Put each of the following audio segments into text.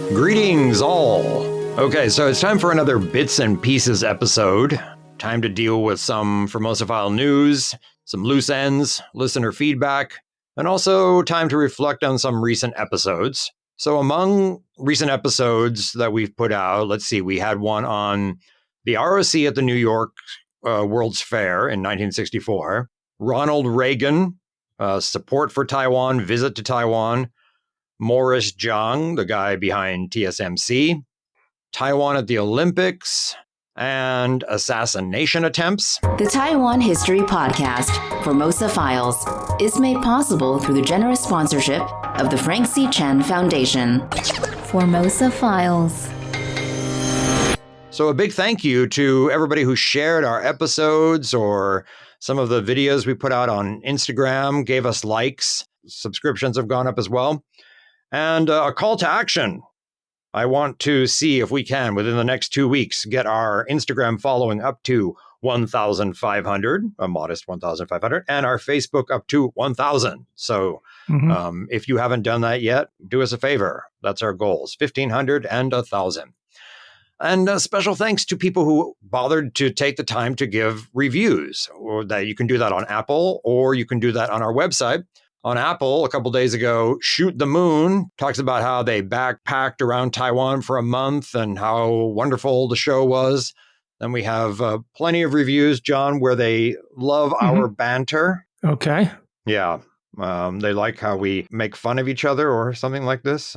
Greetings all. Okay, so it's time for another Bits and Pieces episode. Time to deal with some Formosa File news, some loose ends, listener feedback, and also time to reflect on some recent episodes. So among recent episodes that we've put out, let's see, we had one on the ROC at the New York World's Fair in 1964, Ronald Reagan, support for Taiwan, visit to Taiwan, Morris Zhang, the guy behind TSMC, Taiwan at the Olympics, and assassination attempts. The Taiwan History Podcast, Formosa Files, is made possible through the generous sponsorship of the Frank C. Chen Foundation. Formosa Files. So a big thank you to everybody who shared our episodes or some of the videos we put out on Instagram, gave us likes. Subscriptions have gone up as well. And a call to action. I want to see if we can, within the next 2 weeks, get our Instagram following up to 1,500, a modest 1,500, and our Facebook up to 1,000. So if you haven't done that yet, do us a favor. That's our goals, 1,500 and 1,000. And special thanks to people who bothered to take the time to give reviews. Or that you can do that on Apple, or you can do that on our website. On Apple, a couple days ago, Shoot the Moon talks about how they backpacked around Taiwan for a month and how wonderful the show was. Then we have plenty of reviews, John, where they love our banter. Okay. Yeah. They like how we make fun of each other or something like this.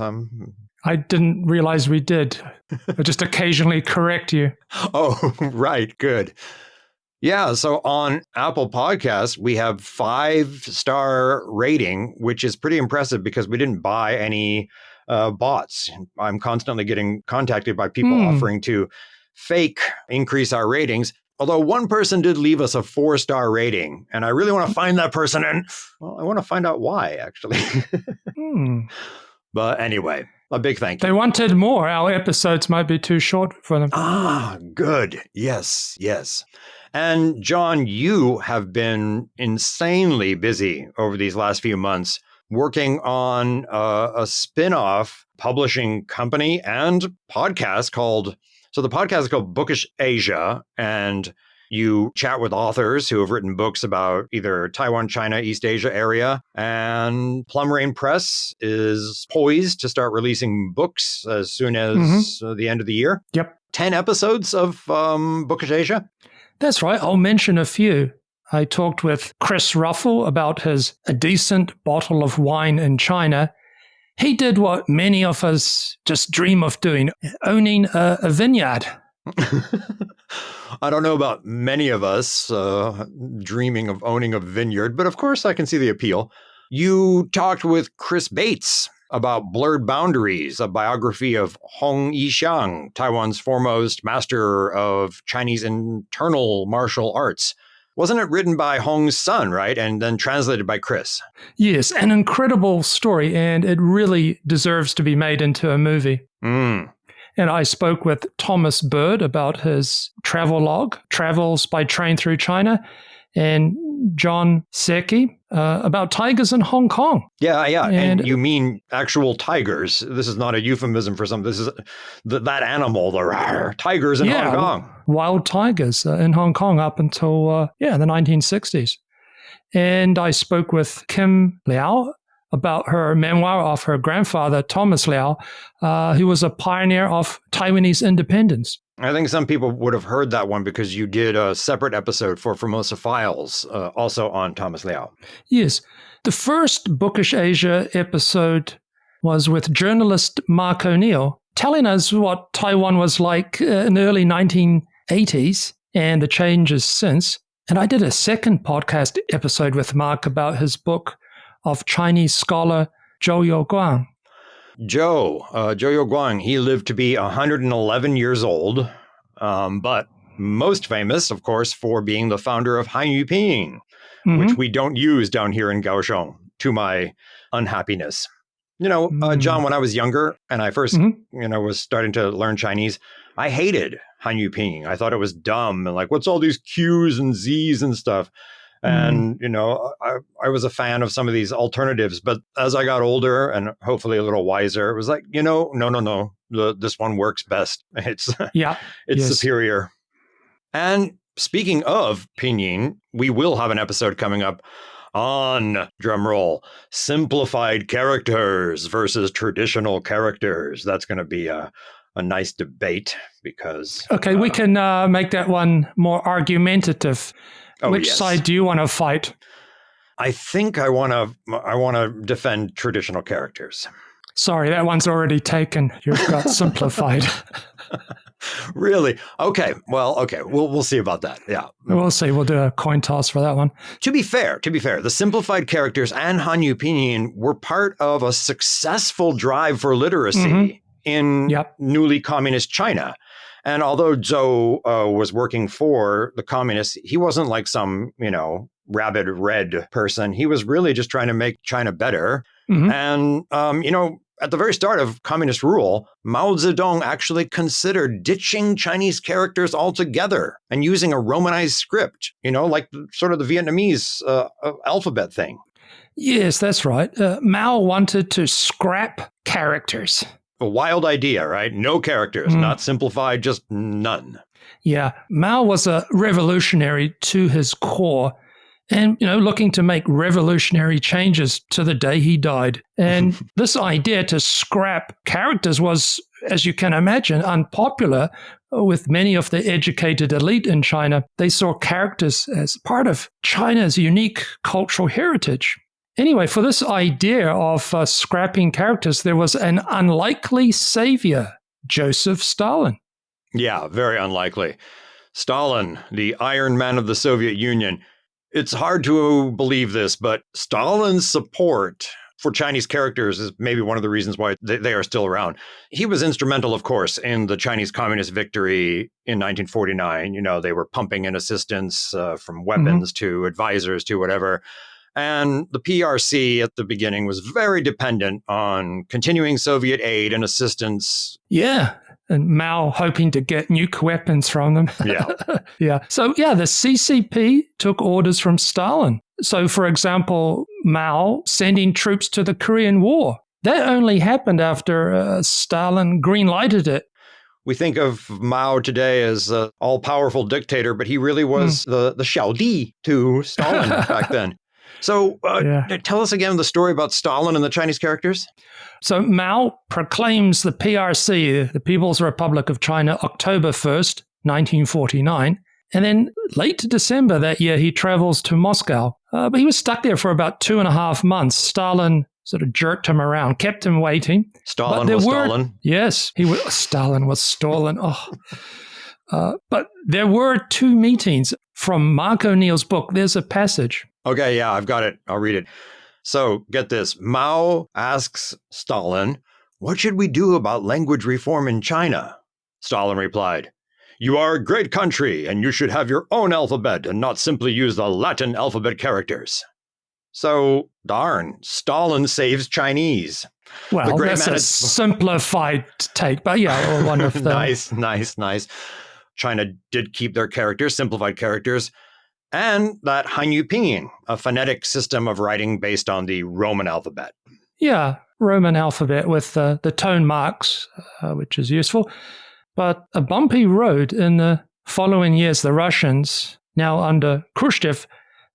I didn't realize we did. I just occasionally correct you. Oh, right. Good. Yeah, so on Apple Podcasts, we have 5-star rating, which is pretty impressive because we didn't buy any bots. I'm constantly getting contacted by people offering to fake increase our ratings. Although one person did leave us a 4-star rating, and I really want to find that person, and well, I want to find out why, actually. But anyway, a big thank you. They wanted more. Our episodes might be too short for them. Ah, good. Yes, yes. And John, you have been insanely busy over these last few months working on a spin-off publishing company and podcast called, so the podcast is called Bookish Asia, and you chat with authors who have written books about either Taiwan, China, East Asia area, and Plum Rain Press is poised to start releasing books as soon as the end of the year. Yep. 10 episodes of Bookish Asia. That's right. I'll mention a few. I talked with Chris Ruffle about his A Decent Bottle of Wine in China. He did what many of us just dream of doing, owning a vineyard. I don't know about many of us dreaming of owning a vineyard, but of course I can see the appeal. You talked with Chris Bates about Blurred Boundaries, a biography of Hong Yixiang, Taiwan's foremost master of Chinese internal martial arts. Wasn't it written by Hong's son, right? And then translated by Chris? Yes, an incredible story, and it really deserves to be made into a movie. And I spoke with Thomas Bird about his travelogue, Travels by Train Through China, and John Seki about tigers in Hong Kong. Yeah. And you mean actual tigers. This is not a euphemism for something. This is that animal, the tigers in Hong Kong. Wild tigers in Hong Kong up until, the 1960s. And I spoke with Kim Liao about her memoir of her grandfather, Thomas Liao, who was a pioneer of Taiwanese independence. I think some people would have heard that one because you did a separate episode for Formosa Files, also on Thomas Liao. Yes. The first Bookish Asia episode was with journalist Mark O'Neill, telling us what Taiwan was like in the early 1980s and the changes since. And I did a second podcast episode with Mark about his book of Chinese scholar Zhou Youguang. Zhou Youguang, he lived to be 111 years old, but most famous, of course, for being the founder of Hanyu Pinyin, which we don't use down here in Kaohsiung, to my unhappiness. You know, John, when I was younger and I first, was starting to learn Chinese, I hated Hanyu Pinyin. I thought it was dumb and like, what's all these Q's and Z's and stuff? And, I was a fan of some of these alternatives. But as I got older and hopefully a little wiser, it was like, no. This one works best. It's superior. And speaking of pinyin, we will have an episode coming up on, drumroll, simplified characters versus traditional characters. That's going to be a nice debate because... Okay, we can make that one more argumentative. Which side do you want to fight? I think I want to defend traditional characters. Sorry, that one's already taken. You've got simplified. Really? Okay. Well, okay. We'll see about that. Yeah. We'll see. We'll do a coin toss for that one. To be fair, the simplified characters and Hanyu Pinyin were part of a successful drive for literacy in newly communist China. And although Zhou was working for the communists, he wasn't like some, rabid red person. He was really just trying to make China better. And, at the very start of communist rule, Mao Zedong actually considered ditching Chinese characters altogether and using a Romanized script, like sort of the Vietnamese alphabet thing. Yes, that's right. Mao wanted to scrap characters. A wild idea, right? No characters, not simplified, just none. Yeah, Mao was a revolutionary to his core. And, looking to make revolutionary changes to the day he died. And this idea to scrap characters was, as you can imagine, unpopular with many of the educated elite in China. They saw characters as part of China's unique cultural heritage. Anyway, for this idea of scrapping characters, there was an unlikely savior, Joseph Stalin. Yeah, very unlikely. Stalin, the Iron Man of the Soviet Union. It's hard to believe this, but Stalin's support for Chinese characters is maybe one of the reasons why they are still around. He was instrumental, of course, in the Chinese communist victory in 1949. They were pumping in assistance from weapons to advisors to whatever. And the PRC at the beginning was very dependent on continuing Soviet aid and assistance. Yeah. And Mao hoping to get nuke weapons from them. Yeah. So, the CCP took orders from Stalin. So, for example, Mao sending troops to the Korean War. That only happened after Stalin green-lighted it. We think of Mao today as an all-powerful dictator, but he really was the Xiaodi to Stalin back then. So tell us again the story about Stalin and the Chinese characters. So Mao proclaims the PRC, the People's Republic of China, October 1st, 1949. And then late December that year, he travels to Moscow. But he was stuck there for about 2.5 months. Stalin sort of jerked him around, kept him waiting. Stalin was Stalin. Yes, Stalin was Stalin. But there were 2 meetings. From Mark O'Neill's book, there's a passage. Okay, yeah, I've got it. I'll read it. So, get this. Mao asks Stalin, "What should we do about language reform in China?" Stalin replied, "You are a great country, and you should have your own alphabet and not simply use the Latin alphabet characters." So, darn, Stalin saves Chinese. Well, that's a simplified take, but one of the... Nice. China did keep their characters, simplified characters, and that Hanyu Pinyin, a phonetic system of writing based on the Roman alphabet. Yeah, Roman alphabet with the tone marks, which is useful. But a bumpy road in the following years. The Russians, now under Khrushchev,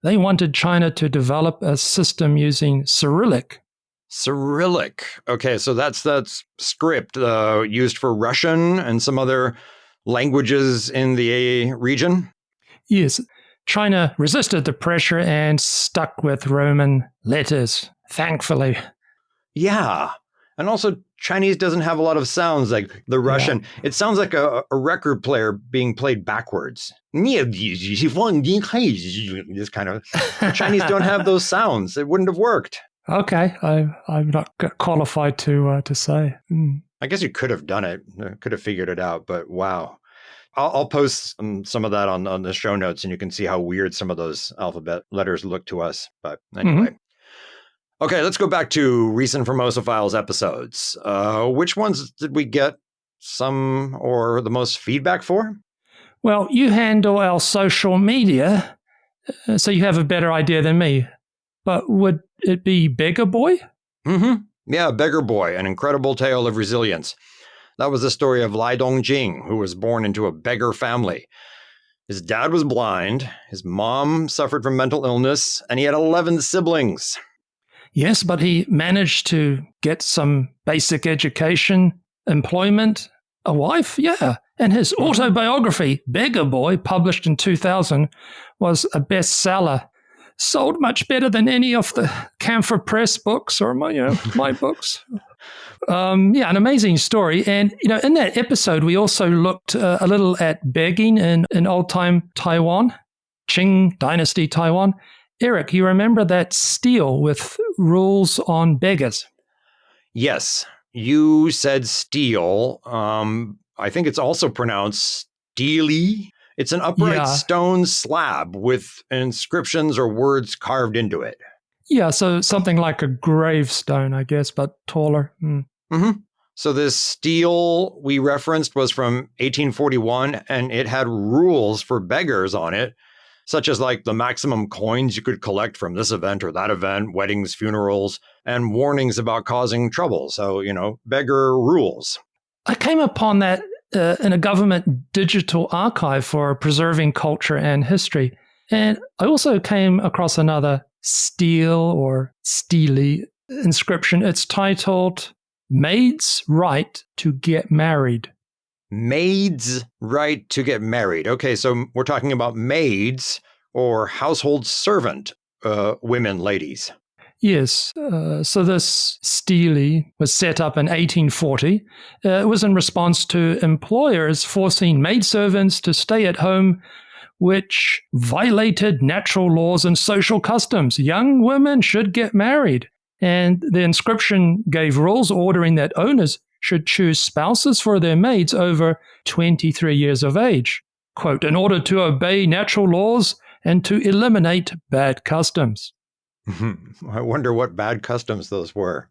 they wanted China to develop a system using Cyrillic. Cyrillic. Okay, so that's script used for Russian and some other languages in the region? Yes. China resisted the pressure and stuck with Roman letters, thankfully. Yeah. And also, Chinese doesn't have a lot of sounds like the Russian. Yeah. It sounds like a record player being played backwards. This kind of... Chinese don't have those sounds. It wouldn't have worked. Okay. I'm not qualified to say. I guess you could have done it. Could have figured it out, but wow. I'll post some of that on the show notes, and you can see how weird some of those alphabet letters look to us. But anyway. Okay, let's go back to recent Formosa Files episodes. Which ones did we get some or the most feedback for? Well, you handle our social media, So you have a better idea than me. But would it be Beggar Boy? Mm-hmm. Yeah, Beggar Boy, an incredible tale of resilience. That was the story of Lai Dongjing, who was born into a beggar family. His dad was blind, his mom suffered from mental illness, and he had 11 siblings. Yes, but he managed to get some basic education, employment, a wife, yeah. And his autobiography, Beggar Boy, published in 2000, was a bestseller. Sold much better than any of the Camphor Press books or my books. An amazing story. And, in that episode, we also looked a little at begging in old-time Taiwan, Qing Dynasty Taiwan. Eryk, you remember that stele with rules on beggars? Yes, you said stele. I think it's also pronounced steely. It's an upright stone slab with inscriptions or words carved into it. Yeah, so something like a gravestone, I guess, but taller. Mm-hmm. So this stele we referenced was from 1841, and it had rules for beggars on it, such as like the maximum coins you could collect from this event or that event, weddings, funerals, and warnings about causing trouble. So, beggar rules. I came upon that in a government digital archive for preserving culture and history. And I also came across another stele or stele inscription. It's titled Maid's Right to Get Married. Maid's Right to Get Married. Okay, so we're talking about maids or household servant women, ladies. Yes. So this stele was set up in 1840. It was in response to employers forcing maidservants to stay at home, which violated natural laws and social customs. Young women should get married. And the inscription gave rules ordering that owners should choose spouses for their maids over 23 years of age, quote, in order to obey natural laws and to eliminate bad customs. I wonder what bad customs those were.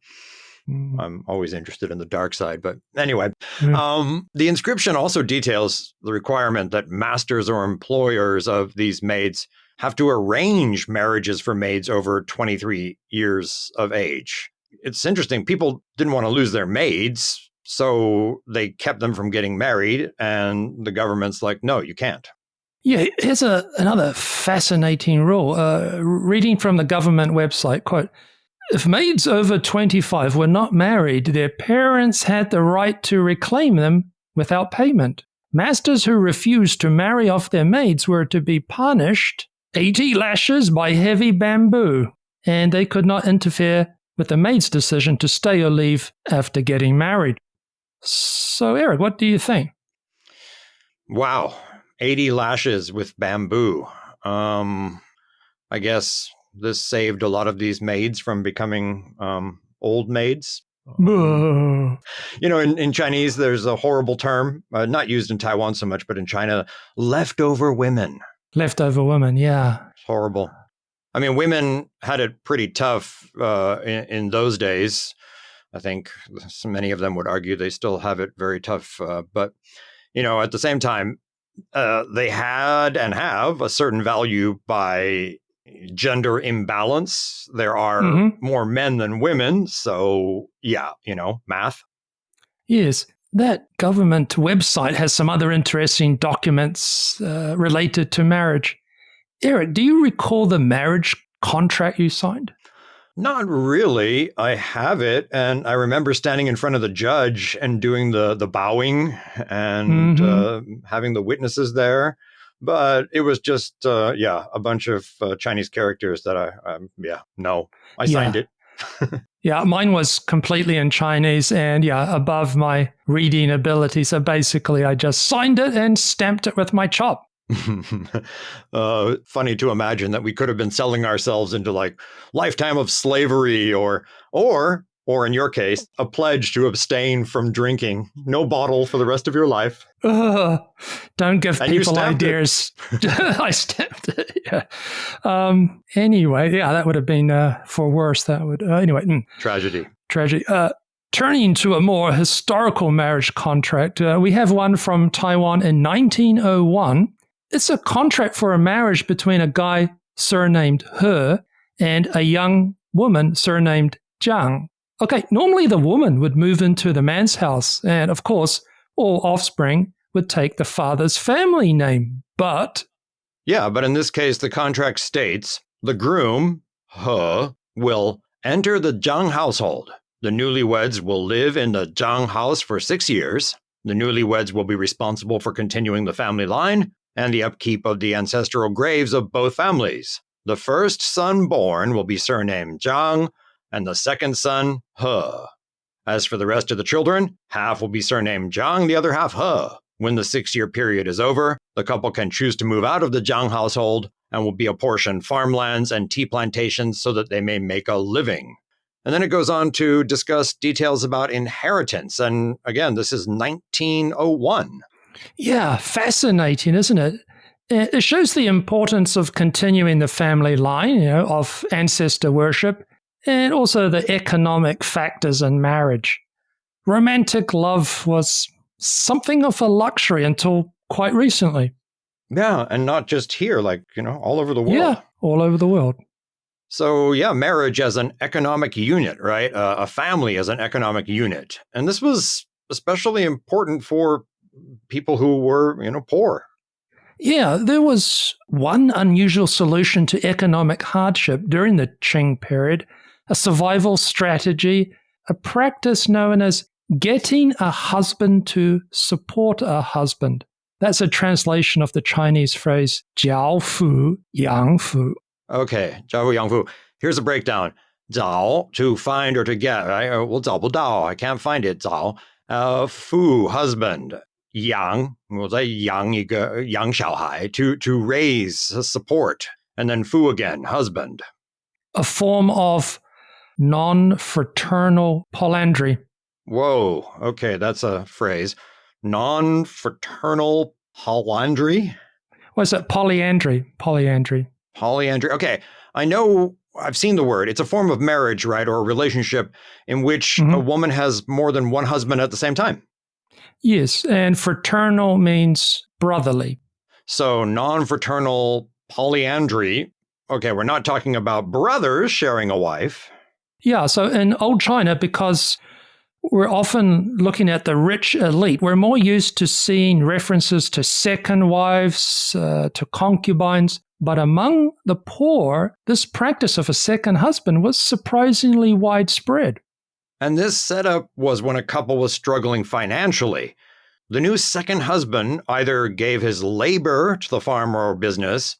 I'm always interested in the dark side. But anyway, the inscription also details the requirement that masters or employers of these maids have to arrange marriages for maids over 23 years of age. It's interesting. People didn't want to lose their maids, so they kept them from getting married. And the government's like, no, you can't. Yeah, here's another fascinating rule. Reading from the government website, quote, if maids over 25 were not married, their parents had the right to reclaim them without payment. Masters who refused to marry off their maids were to be punished 80 lashes by heavy bamboo, and they could not interfere with the maid's decision to stay or leave after getting married. So, Eryk, what do you think? Wow. 80 lashes with bamboo. I guess this saved a lot of these maids from becoming old maids. In Chinese, there's a horrible term, not used in Taiwan so much, but in China, leftover women. Leftover women, yeah. It's horrible. I mean, women had it pretty tough in those days. I think so many of them would argue they still have it very tough. But, at the same time, they had and have a certain value by gender imbalance. There are more men than women. So, yeah, math. Yes. That government website has some other interesting documents related to marriage. Eryk, do you recall the marriage contract you signed? Not really. I have it. And I remember standing in front of the judge and doing the bowing and having the witnesses there. But it was just, a bunch of Chinese characters that I signed it. Yeah, mine was completely in Chinese and, above my reading ability. So basically, I just signed it and stamped it with my chop. Funny to imagine that we could have been selling ourselves into like lifetime of slavery or in your case, a pledge to abstain from drinking. No bottle for the rest of your life. Don't give people ideas. I stamped it. Yeah. Anyway, that would have been for worse. That would Tragedy. Turning to a more historical marriage contract, we have one from Taiwan in 1901. It's a contract for a marriage between a guy surnamed He, and a young woman surnamed Zhang. Okay, normally the woman would move into the man's house, and of course, all offspring would take the father's family name. But in this case, the contract states the groom, He, will enter the Zhang household. The newlyweds will live in the Zhang house for 6 years. The newlyweds will be responsible for continuing the family line and the upkeep of the ancestral graves of both families. The first son born will be surnamed Zhang, and the second son, He. As for the rest of the children, half will be surnamed Zhang, the other half He. When the 6-year period is over, the couple can choose to move out of the Zhang household and will be apportioned farmlands and tea plantations so that they may make a living. And then it goes on to discuss details about inheritance. And again, this is 1901. yeah, fascinating, isn't it? It shows the importance of continuing the family line, of ancestor worship, and also the economic factors in marriage. Romantic love was something of a luxury until quite recently. Yeah, and not just here, all over the world. Yeah, all over the world. So, marriage as an economic unit, right? A family as an economic unit. And this was especially important for people who were, poor. Yeah, there was one unusual solution to economic hardship during the Qing period, a survival strategy, a practice known as getting a husband to support a husband. That's a translation of the Chinese phrase, jiao fu yang fu. Okay, jiao fu yang fu. Here's a breakdown. 找, to find or to get, right? 我找不到, I can't find it, 找. Fu, husband. 养, 我在养一个养小孩, to raise, support. And then fu again, husband. A form of non-fraternal polyandry. Whoa, okay, that's a phrase. Non-fraternal polyandry? What's that? Polyandry. Polyandry. Okay, I know, I've seen the word. It's a form of marriage, right, or a relationship in which a woman has more than one husband at the same time. Yes, and fraternal means brotherly. So non-fraternal polyandry, okay, we're not talking about brothers sharing a wife. Yeah, so in old China, because we're often looking at the rich elite, we're more used to seeing references to second wives, to concubines. But among the poor, this practice of a second husband was surprisingly widespread. And this setup was when a couple was struggling financially. The new second husband either gave his labor to the farm or business,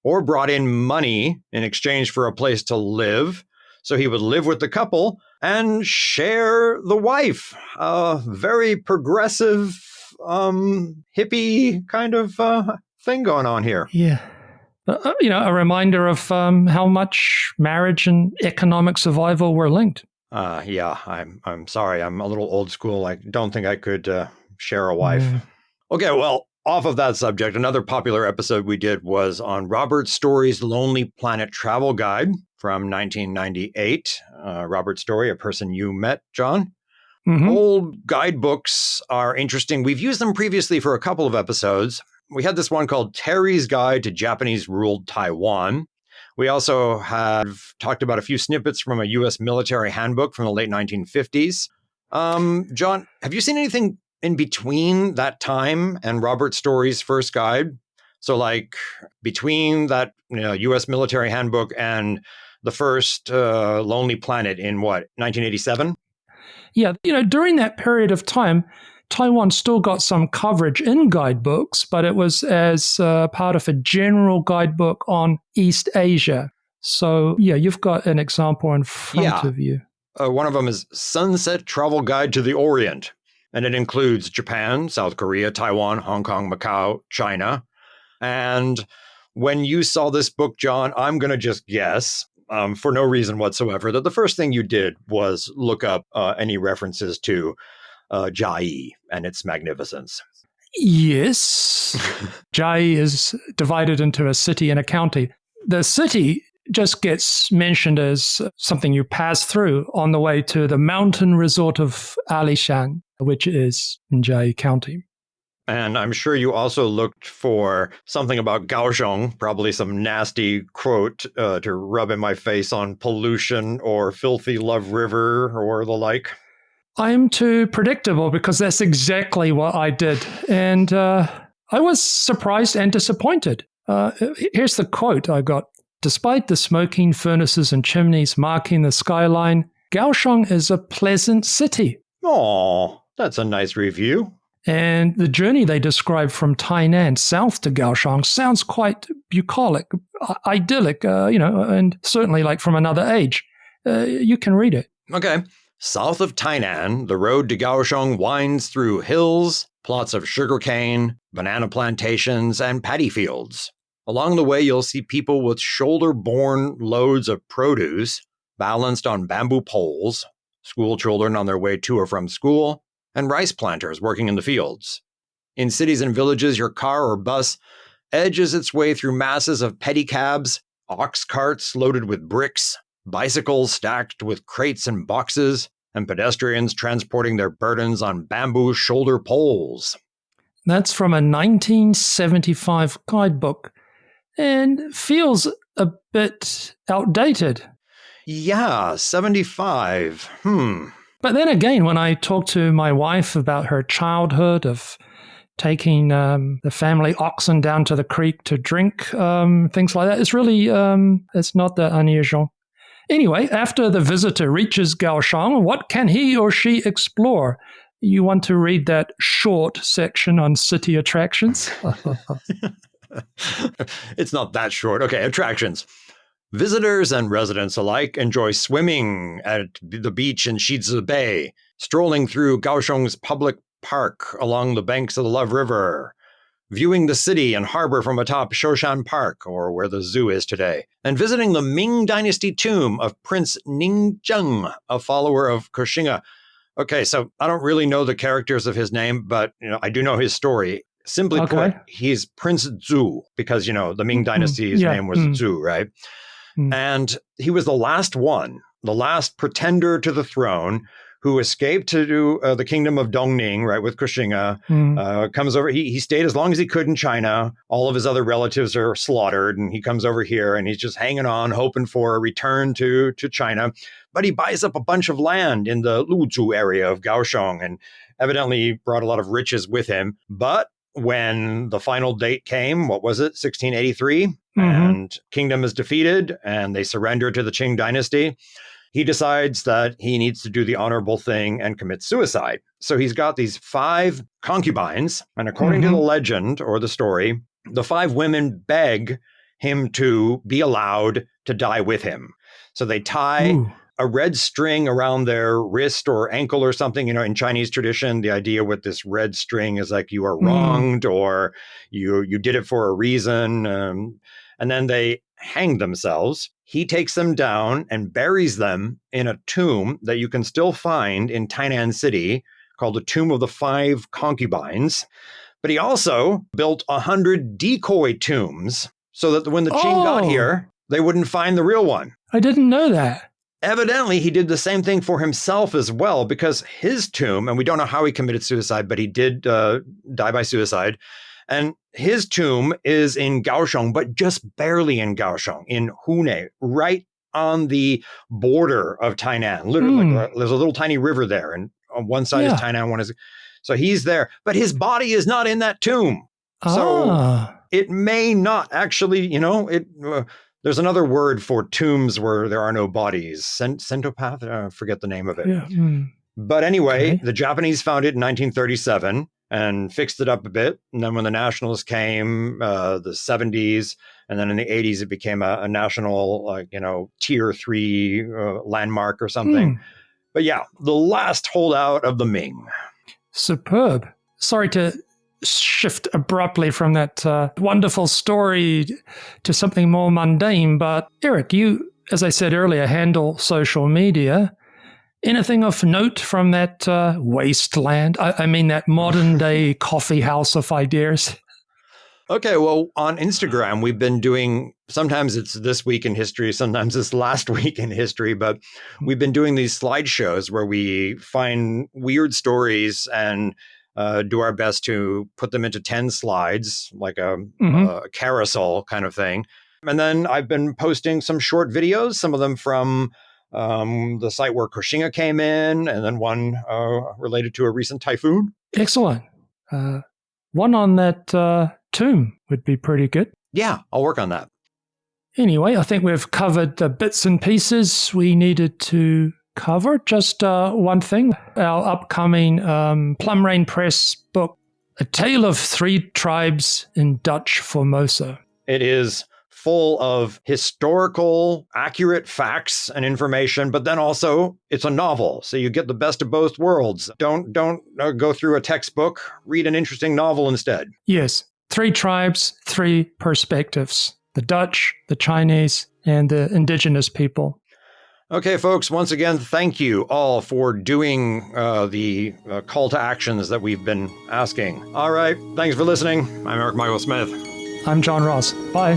or brought in money in exchange for a place to live. So he would live with the couple and share the wife. A very progressive, hippie kind of thing going on here. Yeah. A reminder of how much marriage and economic survival were linked. I'm sorry. I'm a little old school. I don't think I could share a wife. Okay, well, off of that subject, another popular episode we did was on Robert Story's Lonely Planet Travel Guide from 1998. Robert Story, a person you met, John. Old guidebooks are interesting. We've used them previously for a couple of episodes. We had this one called Terry's Guide to Japanese-Ruled Taiwan. We also have talked about a few snippets from a U.S. military handbook from the late 1950s. John, have you seen anything in between that time and Robert Story's first guide? So between that U.S. military handbook and the first Lonely Planet in 1987? Yeah, during that period of time, Taiwan still got some coverage in guidebooks, but it was as part of a general guidebook on East Asia. So, you've got an example in front of you. One of them is Sunset Travel Guide to the Orient, and it includes Japan, South Korea, Taiwan, Hong Kong, Macau, China. And when you saw this book, John, I'm going to just guess, for no reason whatsoever, that the first thing you did was look up any references to Jai and its magnificence. Yes. Jai is divided into a city and a county. The city just gets mentioned as something you pass through on the way to the mountain resort of Alishan, which is in Jai County. And I'm sure you also looked for something about Kaohsiung, probably some nasty quote to rub in my face on pollution or filthy Love River or the like. I'm too predictable because that's exactly what I did. And I was surprised and disappointed. Here's the quote I got. Despite the smoking furnaces and chimneys marking the skyline, Kaohsiung is a pleasant city. Aw, that's a nice review. And the journey they describe from Tainan south to Kaohsiung sounds quite bucolic, idyllic, and certainly like from another age. You can read it. Okay. South of Tainan, the road to Kaohsiung winds through hills, plots of sugarcane, banana plantations, and paddy fields. Along the way, you'll see people with shoulder-borne loads of produce balanced on bamboo poles, school children on their way to or from school, and rice planters working in the fields. In cities and villages, your car or bus edges its way through masses of pedicabs, ox carts loaded with bricks, bicycles stacked with crates and boxes, and pedestrians transporting their burdens on bamboo shoulder poles. That's from a 1975 guidebook and feels a bit outdated. Yeah, 75. But then again, when I talk to my wife about her childhood of taking the family oxen down to the creek to drink, things like that, it's really, it's not that unusual. Anyway, after the visitor reaches Kaohsiung, what can he or she explore? You want to read that short section on city attractions? It's not that short. Okay, attractions. Visitors and residents alike enjoy swimming at the beach in Shizi Bay, strolling through Kaohsiung's public park along the banks of the Love River, viewing the city and harbor from atop Shoshan Park, or where the zoo is today, and visiting the Ming Dynasty tomb of Prince Ningjing, a follower of Qing-era. Okay, so I don't really know the characters of his name, but I do know his story. Simply put, he's Prince Zhu, because the Ming Dynasty's name was Zhu, right? And he was the last one, the last pretender to the throne who escaped to the kingdom of Dongning, right, with Qing-era, comes over. He stayed as long as he could in China. All of his other relatives are slaughtered, and he comes over here, and he's just hanging on, hoping for a return to China. But he buys up a bunch of land in the Luzhu area of Kaohsiung, and evidently brought a lot of riches with him. But when the final date came, what was it, 1683? And kingdom is defeated and they surrender to the Qing dynasty. He decides that he needs to do the honorable thing and commit suicide. So he's got these 5 concubines. And according to the legend or the story, the 5 women beg him to be allowed to die with him. So they tie a red string around their wrist or ankle or something. In Chinese tradition, the idea with this red string is like you are wronged or you did it for a reason. And then they hang themselves. He takes them down and buries them in a tomb that you can still find in Tainan City called the Tomb of the 5 Concubines. But he also built 100 decoy tombs so that when the Qing got here, they wouldn't find the real one. I didn't know that. Evidently, he did the same thing for himself as well, because his tomb, and we don't know how he committed suicide, but he did die by suicide. And his tomb is in Kaohsiung, but just barely in Kaohsiung, in Hunei, right on the border of Tainan. Literally, there's a little tiny river there, and on one side is Tainan, one is. So he's there, but his body is not in that tomb. So it may not actually, there's another word for tombs where there are no bodies. Centopath? I forget the name of it. Yeah. But anyway, the Japanese found it in 1937 and fixed it up a bit. And then when the nationalists came, the 70s, and then in the 80s, it became a national, tier 3 landmark or something. But yeah, the last holdout of the Ming. Superb. Sorry to shift abruptly from that wonderful story to something more mundane. But Eryk, you, as I said earlier, handle social media. Anything of note from that wasteland? I mean, that modern day coffee house of ideas? Okay, well, on Instagram, we've been doing, sometimes it's this week in history, sometimes it's last week in history, but we've been doing these slideshows where we find weird stories and do our best to put them into 10 slides, like a carousel kind of thing. And then I've been posting some short videos, some of them from the site where Kaohsiung came in, and then one related to a recent typhoon. Excellent. One on that tomb would be pretty good. Yeah, I'll work on that. Anyway, I think we've covered the bits and pieces we needed to cover. Just one thing, our upcoming Plum Rain Press book, A Tale of Three Tribes in Dutch Formosa. It is full of historical, accurate facts and information, but then also it's a novel, so you get the best of both worlds. Don't go through a textbook. Read an interesting novel instead. Yes, 3 tribes, 3 perspectives: the Dutch, the Chinese, and the indigenous people. Okay, folks, once again, thank you all for doing the call to actions that we've been asking. All right, thanks for listening. I'm Eryk Michael Smith. I'm John Ross. Bye.